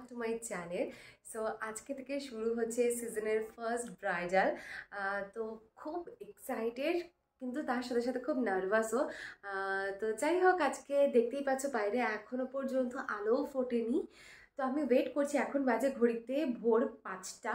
Back to my channel. So আজকে থেকে শুরু হচ্ছে সিজনের ফার্স্ট ব্রাইডাল। তো খুব এক্সাইটেড, কিন্তু তার সাথে সাথে খুব নার্ভাসও। তো যাই হোক, আজকে দেখতেই পাচ্ছ বাইরে এখনও পর্যন্ত আলোও ফোটেনি। তো আমি ওয়েট করছি। এখন বাজে ঘড়িতে ভোর 5টা।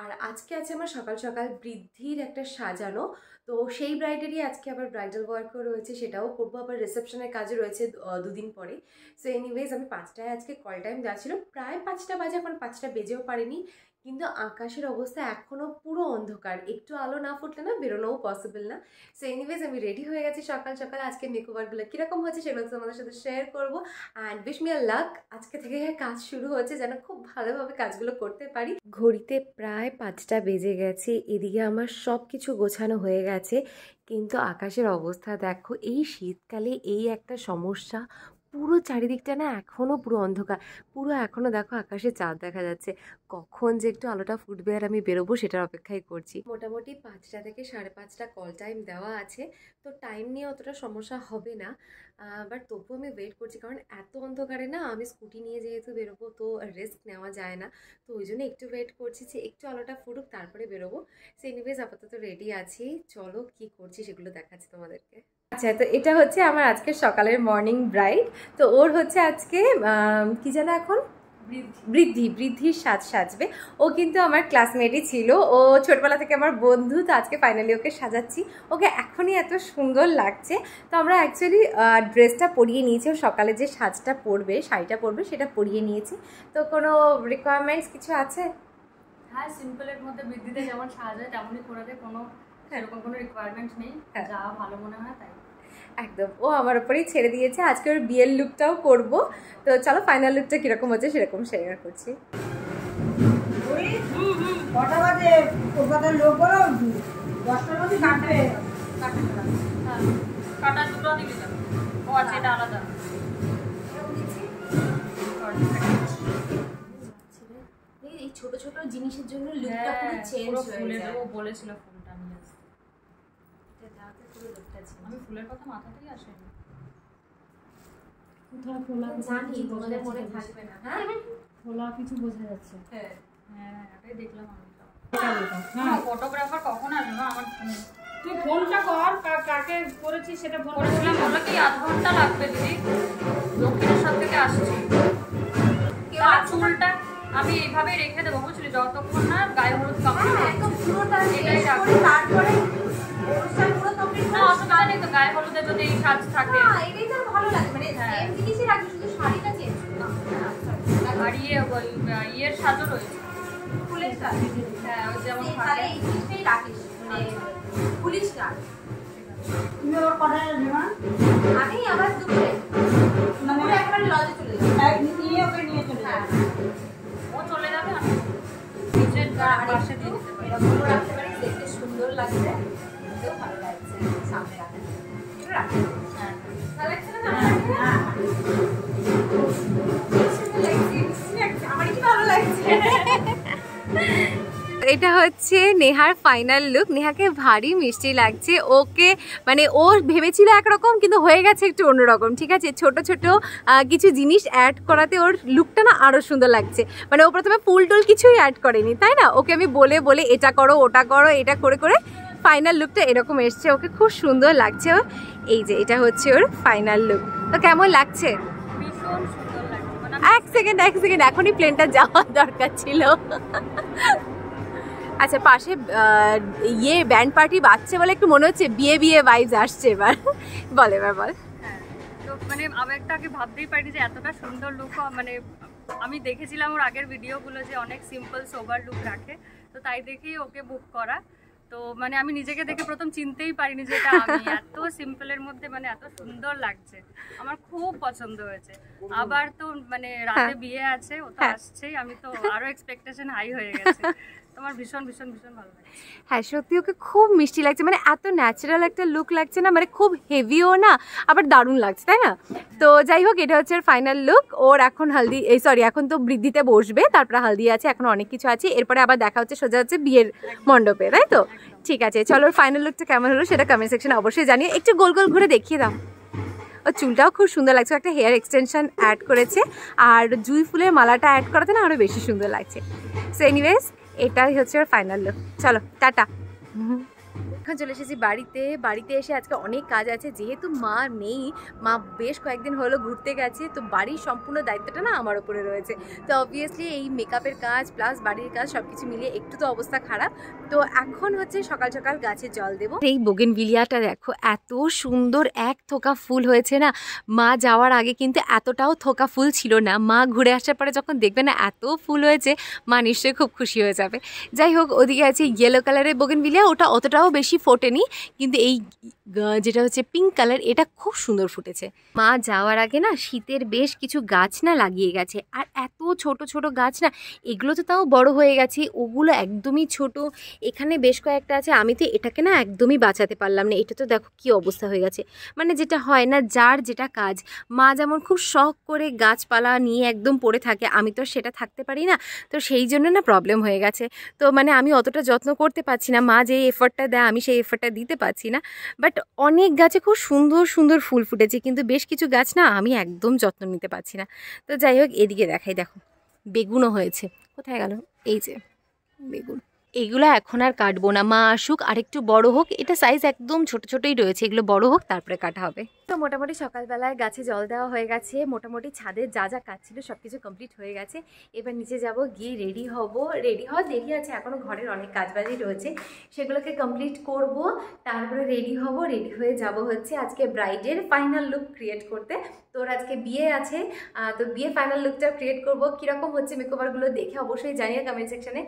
আর আজকে আছে আমার সকাল সকাল বৃদ্ধির একটা সাজানো। তো সেই ব্রাইডেরই আজকে আবার ব্রাইডাল ওয়ার্কও রয়েছে, সেটাও করবো। আবার রিসেপশনের কাজে রয়েছে দুদিন পরে। সো এনিওয়েজ, আমি 5টায় আজকে কল টাইম যাচ্ছিল, প্রায় 5টা বাজে, এখন 5টা বেজেও পারেনি। কিন্তু আকাশের অবস্থা এখনও পুরো অন্ধকার, একটু আলো না ফুটলে না বেরোনোও পসিবল না। সো এনিওয়েজ, আমি রেডি হয়ে গেছি সকাল সকাল। আজকে মেকওভারগুলো কীরকম হচ্ছে সেগুলো তোমাদের সাথে শেয়ার করবো। And wish me a lakh, আজকে থেকে কাজ শুরু হচ্ছে, যেন খুব ভালোভাবে কাজগুলো করতে পারি। ঘড়িতে প্রায় 5টা বেজে গেছে, এদিকে আমার সব কিছু গোছানো হয়ে গেছে। কিন্তু আকাশের অবস্থা দেখো, এই শীতকালে এই একটা সমস্যা, পুরো চারিদিকটা না এখনও পুরো অন্ধকার। পুরো এখনও দেখো আকাশে চাঁদ দেখা যাচ্ছে। কখন যে একটু আলোটা ফুটবে আর আমি বেরোবো সেটার অপেক্ষাই করছি। মোটামুটি 5টা থেকে 5:30 কল টাইম দেওয়া আছে, তো টাইম নিয়ে অতটা সমস্যা হবে না। বাট তবুও আমি ওয়েট করছি, কারণ এত অন্ধকারে না আমি স্কুটি নিয়ে যেহেতু বেরোবো, তো রিস্ক নেওয়া যায় না। তো ওই জন্য একটু ওয়েট করছি যে একটু আলোটা ফুটুক, তারপরে বেরোবো। সো এনিওয়েজ, আপাতত রেডি আছি। চলো কি করছি সেগুলো দেখাচ্ছি তোমাদেরকে। আচ্ছা, তো এটা হচ্ছে আমার আজকে সকালের মর্নিং ব্রাইড। তো ওর হচ্ছে আজকে কি যেন এখন বৃদ্ধির সাজবে। ও কিন্তু আমার ক্লাসমেটই ছিল, ও ছোটবেলা থেকে আমার বন্ধু। তো আজকে ফাইনালি ওকে সাজাচ্ছি। ওকে এখনই এত সুন্দর লাগছে। তো আমরা অ্যাকচুয়ালি ড্রেসটা পরিয়ে নিয়েছি, ও সকালে যে সাজটা পরবে, শাড়িটা পরবে, সেটা পরিয়ে নিয়েছি। তো কোনো রিকোয়ারমেন্টস কিছু আছে? হ্যাঁ, সিম্পলের মধ্যে বৃদ্ধিতে যেমন সাজায় তেমনই করাতে, কোনো সেরকম কোনো রিকোয়ারমেন্ট নেই। যা ভালো মনে হয় তাই। একদম, ও আমার উপরেই ছেড়ে দিয়েছে। আজকে ওর বিয়ের লুকটাও করব। তো চলো ফাইনাল লুকটা কিরকম হচ্ছে সেরকম শেয়ার করছি। কটা বাজে কলকাতার লোক বলো? 10টার মধ্যে কাটবে। কাটা দুটো দিকে যাবে। ও আচ্ছা, এটা আলাদা। এই ছোট ছোট জিনিসের জন্য লুকটা পুরো চেঞ্জ হয়ে যায়। ও বলেছিল ফুলটা নিয়ে আসতে। আমি ফুলের কথা মাথাতেই আসেনি। কোথাও খোলা জানি তোমাদের মনে থাকবে না। হ্যাঁ, খোলা কিছু বোঝা যাচ্ছে। হ্যাঁ হ্যাঁ, এটাই দেখলাম আমি। হ্যাঁ, ফটোগ্রাফার কখন আসবে? না, আমার তুই ফোনটা কর, কাকে করেছিস সেটা ফোন করেছিলাম। বললো কি 1/2 ঘন্টা লাগবে দিদি, দক্ষিণেশ্বর থেকে আসছি। আর চুলটা আমি এইভাবে রেখে দেবো, বুঝলি, যতক্ষণ না গায়ে হলুদ কমপ্লিট। একদম পুরোটা এটাই রাখবো। তারপরে অনুষ্ঠান পুরো কমপ্লিট না, অসুবিধা নেই তো, গায়ে হলুদে যদি এই সাজ থাকে। না, এটাই তো ভালো লাগে। মানে সেম জিনিসই রাখি, শুধু শাড়িটা চেঞ্জ না। আর ইয়ের সাজও রয়েছে, ফুলের কাজ। হ্যাঁ, ওই যেমন তাহলে এই জিনিসটাই রাখিস, মানে পুলিশ না। তুমি ওর কটা দেবা? আমি আবার দুপুরে মানে একেবারে লজে চলে যাবো। নিয়ে ওকে নিয়ে চলে যাবে। ও চলে যাবে, আমি নিচের পাশে দিয়ে দিতে পারি। এরকম রাখতে পারি, দেখতে সুন্দর লাগছে, দেখতেও ভালো লাগছে। সামনে রাখতে রাখতে হ্যাঁ, ভালো লাগছে না? হ্যাঁ, আমার কি ভালো লাগছে। এটা হচ্ছে নেহার ফাইনাল লুক। নেহাকে ভারী মিষ্টি লাগছে। ওকে মানে ও ভেবেছিল একরকম, কিন্তু হয়ে গেছে একটু অন্যরকম। ঠিক আছে, ছোট ছোট কিছু জিনিস অ্যাড করাতে ওর লুকটা না আরও সুন্দর লাগছে। মানে ও প্রথমে ফুল টুল কিছুই অ্যাড করেনি, তাই না? ওকে আমি বলে বলে এটা করো ওটা করো, এটা করে করে ফাইনাল লুকটা এরকম এসছে। ওকে খুব সুন্দর লাগছে। এই যে এটা হচ্ছে ওর ফাইনাল লুক। তো কেমন লাগছে? ভীষণ সুন্দর লাগছে। মানে এক সেকেন্ড, এখনই প্লেনটা যাওয়ার দরকার ছিল। আচ্ছা, পাশে ব্যান্ড পার্টি বাজছে বলে একটু মনে হচ্ছে বিয়ে বিয়ে ভাইবস আসছে এবার। বল এবার বল। হ্যাঁ, তো মানে আমি একটা আগে ভাবতেই পারি যে এতটা সুন্দর লুক। মানে আমি দেখেছিলাম ওর আগের ভিডিওগুলো যে অনেক সিম্পল সোবার লুক রাখে, তো তাই দেখেই ওকে বুক করা। তো মানে আমি নিজেকে দেখে প্রথম চিনতেই পারিনি যে এটা আমি। এত সিম্পলের মধ্যে মানে এত সুন্দর লাগছে, আমার খুব পছন্দ হয়েছে। আবার তো মানে রাতে বিয়ে আছে, ও তো আসছেই, আমি তো আরো এক্সপেকটেশন হাই হয়ে গেছে। তোমার ভীষণ ভীষণ ভীষণ ভালো লাগছে। হ্যাঁ, সত্যি ওকে খুব মিষ্টি লাগছে। মানে এত ন্যাচারাল একটা লুক লাগছে না, মানে খুব হেভিও না, আবার দারুণ লাগছে, তাই না? তো যাই হোক, এটা হচ্ছে ফাইনাল লুক। ওর এখন হালদি, এখন তো বৃদ্ধিতে বসবে, তারপরে হালদি আছে, এখন অনেক কিছু আছে। এরপরে আবার দেখা হচ্ছে সোজা হচ্ছে বিয়ের মণ্ডপে, তাই তো? ঠিক আছে, চলো, ওর ফাইনাল লুকটা কেমন হলো সেটা কমেন্ট সেকশনে অবশ্যই জানিয়ে। একটু গোল গোল ঘুরে দেখিয়ে দাও। ওর চুলটাও খুব সুন্দর লাগছে, একটা হেয়ার এক্সটেনশন অ্যাড করেছে আর জুঁই ফুলের মালাটা অ্যাড করাতে না আরও বেশি সুন্দর লাগছে। সো এনিওয়েজ এটাই হচ্ছে ওর ফাইনাল লুক। চলো টাটা। এখন চলে এসেছি বাড়িতে এসে আজকে অনেক কাজ আছে, যেহেতু মা নেই, মা বেশ কয়েকদিন হলো ঘুরতে গেছে, তো বাড়ির সম্পূর্ণ দায়িত্বটা না আমার উপরে রয়েছে। তো অবভিয়াসলি এই মেকআপের কাজ প্লাস বাড়ির কাজ সব কিছু মিলিয়ে একটু তো অবস্থা খারাপ। তো এখন হচ্ছে সকাল সকাল গাছে জল দেবো। এই বোগেনভিলিয়াটা দেখো এত সুন্দর এক থোকা ফুল হয়েছে না, মা যাওয়ার আগে কিন্তু এতটাও থোকা ফুল ছিল না। মা ঘুরে আসার পরে যখন দেখবে না এত ফুল হয়েছে, মা নিশ্চয়ই খুব খুশি হয়ে যাবে। যাই হোক, ওদিকে আছে ইয়েলো কালারের বোগেনভিলিয়া, ওটা অতটাও বেশি ফোটেনি, কিন্তু এই যেটা হচ্ছে পিঙ্ক কালার এটা খুব সুন্দর ফুটেছে। মা যাওয়ার আগে না শীতের বেশ কিছু গাছ না লাগিয়ে গেছে, আর এত ছোট ছোট গাছ না, এগুলো তো তাও বড় হয়ে গেছে, ওগুলো একদমই ছোট। এখানে বেশ কয়েকটা আছে, আমি তো এটাকে না একদমই বাঁচাতে পারলাম না। এটা তো দেখো কি অবস্থা হয়ে গেছে, মানে যেটা হয় না যার যেটা কাজ, মা যেমন খুব শখ করে গাছপালা নিয়ে একদম পড়ে থাকে, আমি তো সেটা থাকতে পারি না, তো সেই জন্য না প্রবলেম হয়ে গেছে। তো মানে আমি অতটা যত্ন করতে পারছি না, মা যে এফর্টটা দেয় আমি সেই এফর্টটা দিতে পারছি না। বাট অনেক গাছে খুব সুন্দর সুন্দর ফুল ফুটেছে, কিন্তু বেশ কিছু গাছ না আমি একদম যত্ন নিতে পারছি না। তো যাই হোক, এদিকে দেখাই, দেখো বেগুনও হয়েছে। কোথায় গেল এই যে বেগুন, এগুলো এখন আর কাটবো না, মা আসুক আর একটু বড় হোক, এটা সাইজ একদম ছোট ছোটই রয়েছে, এগুলো বড় হোক তারপরে কাটা হবে। তো মোটামুটি সকালবেলায় গাছে জল দেওয়া হয়ে গেছে, মোটামুটি ছাদের যা যা কাজ ছিল সব কিছু কমপ্লিট হয়ে গেছে। এবার নিচে যাব, গিয়ে রেডি হওয়ার দেরি আছে, এখনও ঘরের অনেক কাজবাজই রয়েছে, সেগুলোকে কমপ্লিট করব, তারপরে রেডি হব। রেডি হয়ে যাব হচ্ছে আজকে ব্রাইডের ফাইনাল লুক ক্রিয়েট করতে। তোর আজকে বিয়ে আছে, তো বিয়ে ফাইনাল লুকটা ক্রিয়েট করব। কীরকম হচ্ছে মেকওভারগুলো দেখে অবশ্যই জানিয়ে কমেন্ট সেকশনে।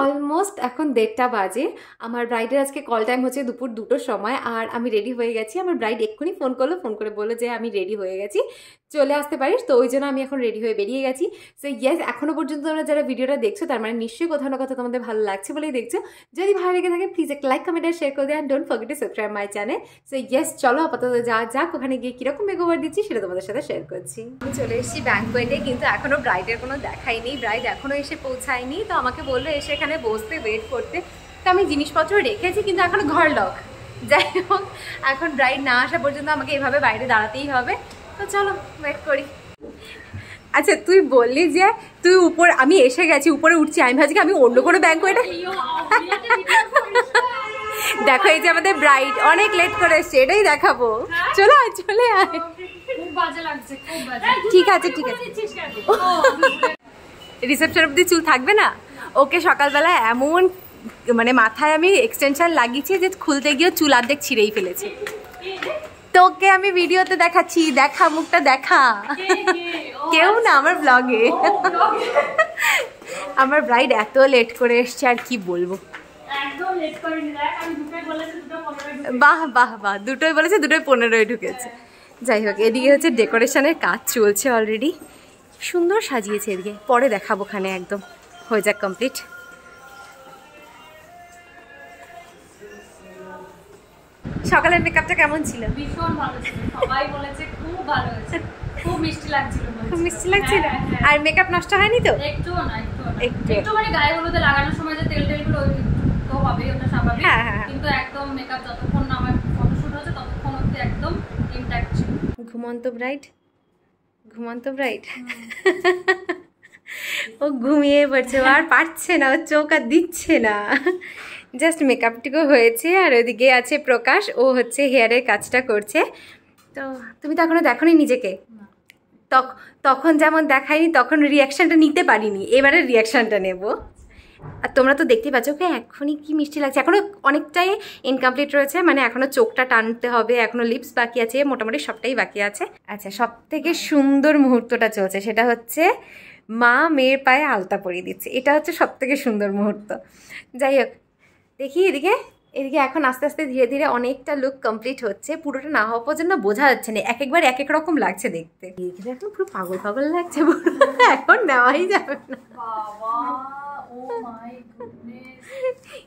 অলমোস্ট এখন 1:30 বাজে, আমার ব্রাইডের আজকে কল টাইম হচ্ছে দুপুর 2টোর সময়, আর আমি রেডি হয়ে গেছি। আমার ব্রাইড এক্ষুনি ফোন করে বললো যে আমি রেডি হয়ে গেছি, চলে আসতে পারিস। তো ওই জন্য আমি এখন রেডি হয়ে বেরিয়ে গেছি। সো ইয়েস, এখনও পর্যন্ত তোমরা যারা ভিডিওটা দেখছো তার মানে নিশ্চয়ই কোথাও না কোথাও তোমাদের ভালো লাগছে বলেই দেখছো। যদি ভালো লেগে থাকে প্লিজ একটা লাইক কমেন্ট আর শেয়ার করে দেয়, and don't forget to subscribe my channel. So yes, চলো আপাতত যাক, ওখানে গিয়ে কীরকম মেকওভার দিচ্ছি সেটা তোমাদের সাথে শেয়ার করছি। আমি চলে এসেছি ব্যাঙ্কোয়েটে, কিন্তু এখনও ব্রাইডের কোনো দেখাই নেই, ব্রাইড এখনও এসে পৌঁছায়নি। তো আমাকে বললো এসে এখানে বসতে ওয়েট করতে, তো আমি জিনিসপত্র রেখেছি কিন্তু এখনো ঘর লক। যাই হোক, এখন ব্রাইড না আসা পর্যন্ত আমাকে এভাবে বাইরে দাঁড়াতেই হবে। তো চলো ওয়েট করি। আচ্ছা, তুই বললি যে তুই উপর, আমি এসে গেছি, উপরে উঠছি, আমি ভাবছি আমি অন্য কোনো ব্যাঙ্কোয়েটে। দেখো এই যে আমাদের ব্রাইড অনেক লেট করে এসছে, এটাই দেখাবো। চলে আয় ঠিক আছে রিসেপশন অব্দি চুল থাকবে না। ওকে সকালবেলা এমন মানে মাথায় আমি এক্সটেনশন লাগিয়েছি যে খুলতে গিয়ে চুল অর্ধেক ছিঁড়েই ফেলেছে। তোকে আমি ভিডিওতে দেখাচ্ছি, দেখা মুখটা দেখা। কেউ না, আমার ব্লগে। আমার ব্রাইড এত লেট করে এসছে আর কি বলবো। বাহ বাহ বাহ, 2টোই বলেছে, 2:15 ঢুকেছে। যাই হোক, এদিকে হচ্ছে ডেকোরেশনের কাজ চলছে অলরেডি, সুন্দর সাজিয়েছে এদিকে, পরে দেখাবো ওখানে, একদম হয়ে যাক কমপ্লিট। সকালের মেকআপটা কেমন ছিল? ভীষণ ভালো ছিল, সবাই বলেছে খুব ভালো হয়েছে, খুব মিষ্টি লাগছিল। খুব মিষ্টি লাগছিল। আর মেকআপ নষ্ট হয়নি তো? একটুও না, একটু মানে গায়ে হলুদে লাগানোর সময় যে তেলগুলো তো হবেই, ওটা স্বাভাবিক, কিন্তু একদম মেকআপ যতক্ষণ না আমার ফটোশুট হচ্ছে ততক্ষণ অবধি একদম ইনট্যাক্ট ছিল। ঘুমন্ত ব্রাইড ও ঘুমিয়ে পড়ছে, আর পারছে না, ও চোখ আর দিচ্ছে না। জাস্ট মেকআপটুকু হয়েছে, আর ওদিকে আছে প্রকাশ, ও হচ্ছে হেয়ারের কাজটা করছে। তো তুমি তো এখনো দেখোনি নিজেকে, তখন যেমন দেখাইনি, তখন রিয়াকশানটা নিতে পারিনি, এবারে রিয়াকশানটা নেব। আর তোমরা তো দেখতেই পাচ্ছ ওকে এখনই কি মিষ্টি লাগছে। এখনও অনেকটাই ইনকমপ্লিট রয়েছে, মানে এখনও চোখটা টানতে হবে, এখনও লিপস বাকি আছে, মোটামুটি সবটাই বাকি আছে। আচ্ছা, সব থেকে সুন্দর মুহূর্তটা চলছে, সেটা হচ্ছে মা মেয়ের পায়ে আলতা পরিয়ে দিচ্ছে, এটা হচ্ছে সব থেকে সুন্দর মুহূর্ত। যাই হোক, দেখি এদিকে এখন আস্তে আস্তে ধীরে ধীরে অনেকটা লুক কমপ্লিট হচ্ছে। পুরোটা না হওয়া পর্যন্ত বোঝা যাচ্ছে না, একবার এক এক রকম লাগছে দেখতে। এখন পুরো পাগল লাগছে, এখন নেওয়াই যাবে না।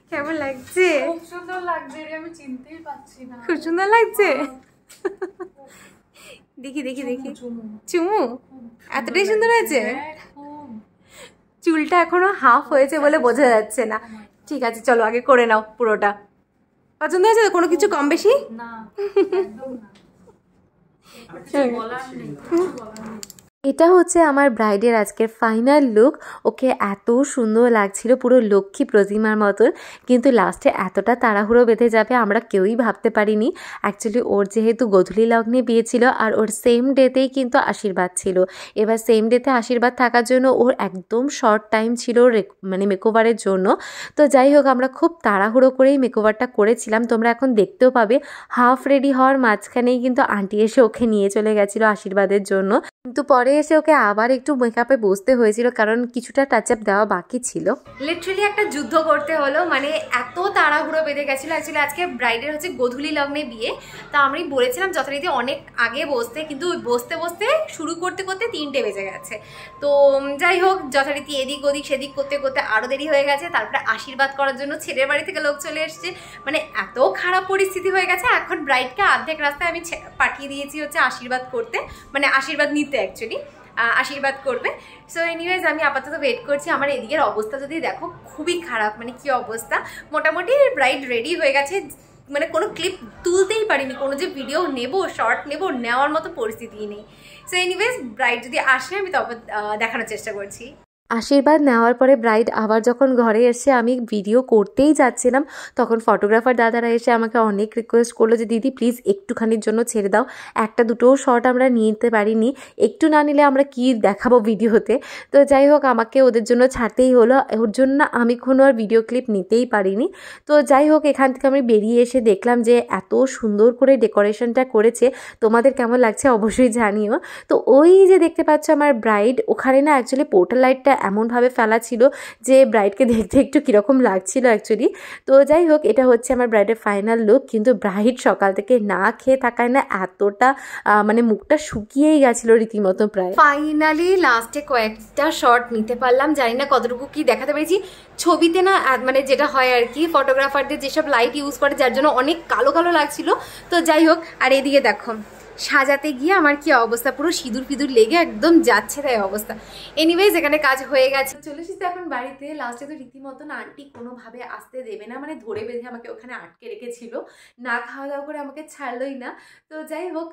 কেমন লাগছে? খুব সুন্দর লাগছে, আমি চিনতেই পারছি না। খুব সুন্দর লাগছে। দেখি চুমু এতটাই সুন্দর হয়েছে। চুলটা এখনো হাফ হয়েছে বলে বোঝা যাচ্ছে না। ঠিক আছে চলো আগে করে নাও পুরোটা। পছন্দ হয়েছে তো? কোনো কিছু কম বেশি না, একদম না, কিছু বলার নেই, কিছু বলার নেই। এটা হচ্ছে আমার ব্রাইডের আজকের ফাইনাল লুক। ওকে এত সুন্দর লাগছিল, পুরো লক্ষ্মী প্রতিমার মতন, কিন্তু লাস্টে এতটা তাড়াহুড়ো বেঁধে যাবে আমরা কেউই ভাবতে পারিনি। অ্যাকচুয়ালি ওর যেহেতু গোধূলি লগ্নে বিয়ে ছিল আর ওর সেম ডেতেই কিন্তু আশীর্বাদ ছিল। এবার সেম ডেতে আশীর্বাদ থাকার জন্য ওর একদম শর্ট টাইম ছিল মানে মেকওভারের জন্য। তো যাই হোক আমরা খুব তাড়াহুড়ো করেই মেকওভারটা করেছিলাম। তোমরা এখন দেখতেও পাবে হাফ রেডি হওয়ার মাঝখানেই কিন্তু আন্টি এসে ওকে নিয়ে চলে গেছিলো আশীর্বাদের জন্য, কিন্তু পরে এসে ওকে আবার একটু মেকআপে বসতে হয়েছিল কারণ কিছুটা টাচ আপ দেওয়া বাকি ছিল। লিটারালি একটা যুদ্ধ করতে হলো, মানে এত তাড়াহুড়ো বেঁধে গেছিলো। অ্যাকচুয়ালি আজকে ব্রাইডের হচ্ছে গোধূলি লগ্নে বিয়ে, তো আমি বলেছিলাম যথারীতি অনেক আগে বসতে, কিন্তু বসতে বসতে শুরু করতে করতে 3টে বেজে গেছে। তো যাই হোক যথারীতি এদিক ওদিক সেদিক করতে করতে আরও দেরি হয়ে গেছে। তারপরে আশীর্বাদ করার জন্য ছেলের বাড়ি থেকে লোক চলে এসছে, মানে এত খারাপ পরিস্থিতি হয়ে গেছে। এখন ব্রাইডকে অর্ধেক রাস্তায় আমি পাঠিয়ে দিয়েছি হচ্ছে আশীর্বাদ করতে, মানে আশীর্বাদ নিতে অ্যাকচুয়ালি আশীর্বাদ করবে। সো এনিওয়েজ আমি আপাতত ওয়েট করছি। আমার এদিকের অবস্থা যদি দেখো খুবই খারাপ, মানে কি অবস্থা। মোটামুটি ব্রাইড রেডি হয়ে গেছে, মানে কোনো ক্লিপ তুলতেই পারিনি, কোনো যে ভিডিও নেব শর্ট নেব নেওয়ার মতো পরিস্থিতিই নেই। সো এনিওয়েজ ব্রাইড যদি আসে আমি তখন দেখানোর চেষ্টা করছি। আশীর্বাদ নেওয়ার পরে ব্রাইড আবার যখন ঘরে এসে আমি ভিডিও করতেই যাচ্ছিলাম, তখন ফটোগ্রাফার দাদারা এসে আমাকে অনেক রিকোয়েস্ট করলো যে দিদি প্লিজ একটুখানির জন্য ছেড়ে দাও, একটা দুটোও শট আমরা নিতে পারিনি, একটু না নিলে আমরা কি দেখাবো ভিডিওতে। তো যাই হোক আমাকে ওদের জন্য ছাড়তেই হলো, ওর জন্য আমি কোনো আর ভিডিও ক্লিপ নিতেই পারিনি। তো যাই হোক এখান থেকে আমি বেরিয়ে এসে দেখলাম যে এত সুন্দর করে ডেকোরেশনটা করেছে, তোমাদের কেমন লাগছে অবশ্যই জানিও। তো ওই যে দেখতে পাচ্ছ আমার ব্রাইড, ওখানে না অ্যাকচুয়ালি পোর্টাল লাইটটা এমনভাবে ফেলা ছিল যে ব্রাইডকে দেখতে একটু কীরকম লাগছিল অ্যাকচুয়ালি। তো যাই হোক এটা হচ্ছে আমার ব্রাইডের ফাইনাল লুক, কিন্তু ব্রাইড সকাল থেকে না খেয়ে থাকায় না এতটা মানে মুখটা শুকিয়েই গেছিলো রীতিমতো প্রায়। ফাইনালি লাস্টে কয়েকটা শট নিতে পারলাম, জানি না কতটুকু কি দেখাতে পেরেছি। ছবিতে না মানে যেটা হয় আর কি, ফটোগ্রাফারদের যেসব লাইট ইউজ করে যার জন্য অনেক কালো কালো লাগছিল। তো যাই হোক আর এদিকে দেখো সাজাতে গিয়ে আমার কি অবস্থা, পুরো সিঁদুর ফিঁদুর লেগে একদম যাচ্ছে তাই অবস্থা। এনিওয়েজ এখানে কাজ হয়ে গেছে, চলে এসেছি এখন বাড়িতে। লাস্টে তো রীতিমতন আন্টি কোনোভাবে আসতে দেবে না, মানে ধরে বেঁধে আমাকে ওখানে আটকে রেখেছিল, না খাওয়া দাওয়া করে আমাকে ছাড়লোই না। তো যাই হোক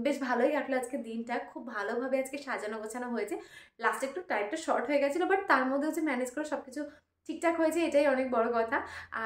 বেশ ভালোই কাটলো আজকে দিনটা, খুব ভালোভাবে আজকে সাজানো গোছানো হয়েছে। লাস্টে একটু টাইমটা শর্ট হয়ে গেছিলো, বাট তার মধ্যে হচ্ছে ম্যানেজ করে সব কিছু ঠিকঠাক হয়েছে, এটাই অনেক বড় কথা।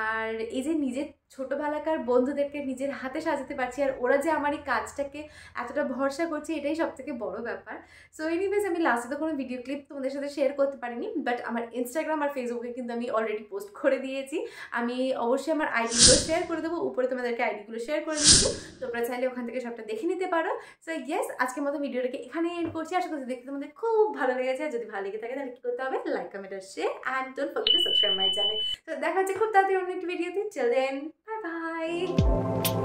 আর এই যে নিজের ছোটোবেলাকার বন্ধুদেরকে নিজের হাতে সাজাতে পারছি, আর ওরা যে আমার এই কাজটাকে এতটা ভরসা করছে, এটাই সব থেকে বড় ব্যাপার। সো এনিওয়েজ আমি লাস্টে তো কোনো ভিডিও ক্লিপ তোমাদের সাথে শেয়ার করতে পারিনি, বাট আমার ইনস্টাগ্রাম আর ফেসবুকে কিন্তু আমি অলরেডি পোস্ট করে দিয়েছি। আমি অবশ্যই আমার আইডিগুলো শেয়ার করে দেবো, উপরে তোমাদেরকে আইডিগুলো শেয়ার করে দিচ্ছি, তোমরা চাইলে ওখান থেকে সবটা দেখে নিতে পারো। সো ইয়েস আজকের মতো ভিডিওটাকে এখানেই এন্ড করছি। আশা করছি দেখতে তোমাদের খুব ভালো লেগেছে, যদি ভালো লেগে থাকে তাহলে কী করতে হবে, লাইক কমেন্ট আর share, and don't forget to subscribe my channel. তো দেখা হচ্ছে খুব তাড়াতাড়ি অন্য একটি ভিডিওতে। Till then bye by.